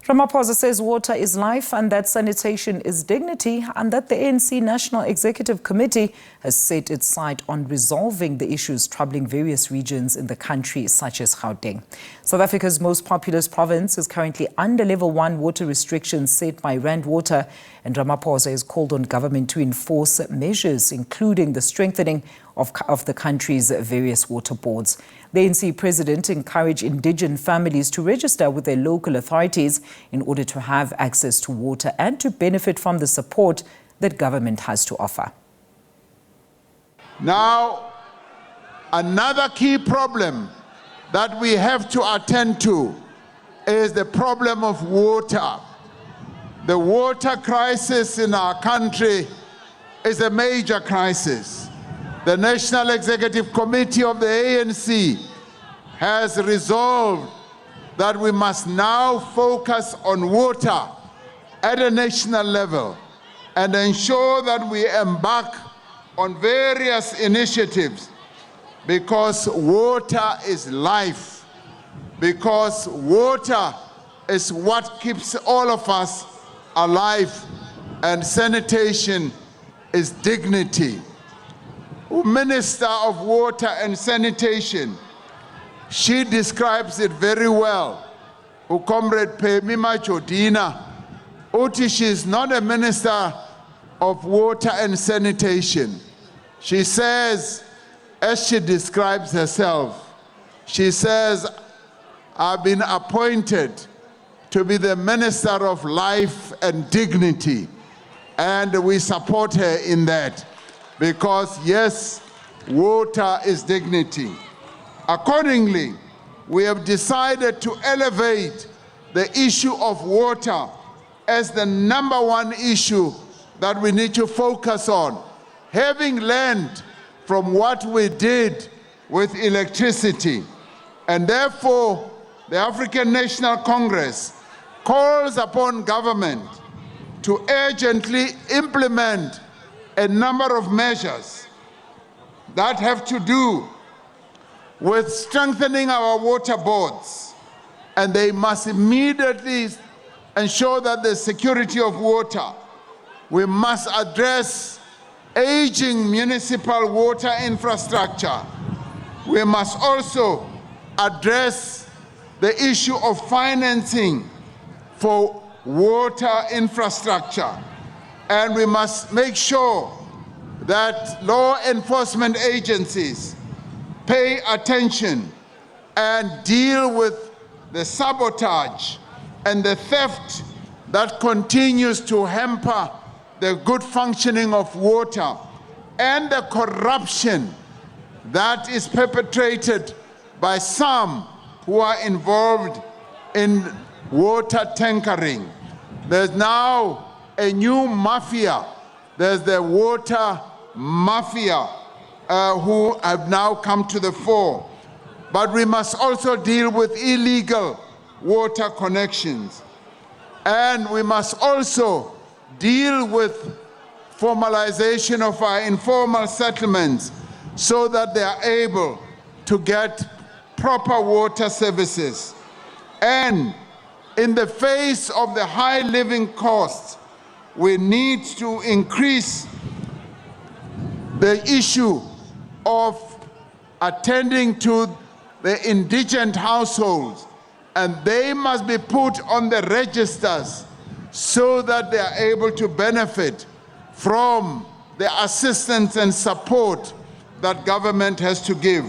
Ramaphosa says water is life and that sanitation is dignity, and that the ANC National Executive Committee has set its sight on resolving the issues troubling various regions in the country, such as Gauteng. South Africa's most populous province is currently under level 1 water restrictions set by Rand Water, and Ramaphosa has called on government to enforce measures, including the strengthening of the country's various water boards. The ANC president encouraged indigent families to register with their local authorities in order to have access to water and to benefit from the support that government has to offer. Now, another key problem that we have to attend to is the problem of water. The water crisis in our country is a major crisis. The National Executive Committee of the ANC has resolved that we must now focus on water at a national level and ensure that we embark on various initiatives, because water is life, because water is what keeps all of us alive, and sanitation is dignity. Minister of Water and Sanitation, she describes it very well. Comrade Pemima Chodina, she is not a minister of water and sanitation. She says, as she describes herself, she says, I've been appointed to be the minister of life and dignity, and we support her in that. Because yes, water is dignity. Accordingly, we have decided to elevate the issue of water as the #1 issue that we need to focus on, having learned from what we did with electricity. And therefore, the African National Congress calls upon government to urgently implement a number of measures that have to do with strengthening our water boards, and they must immediately ensure that the security of water. We must address aging municipal water infrastructure. We must also address the issue of financing for water infrastructure. And we must make sure that law enforcement agencies pay attention and deal with the sabotage and the theft that continues to hamper the good functioning of water, and the corruption that is perpetrated by some who are involved in water tankering. There's now a new mafia. There's the water mafia who have now come to the fore. But we must also deal with illegal water connections. And we must also deal with formalization of our informal settlements so that they are able to get proper water services. And in the face of the high living costs, we need to increase the issue of attending to the indigent households, and they must be put on the registers so that they are able to benefit from the assistance and support that government has to give.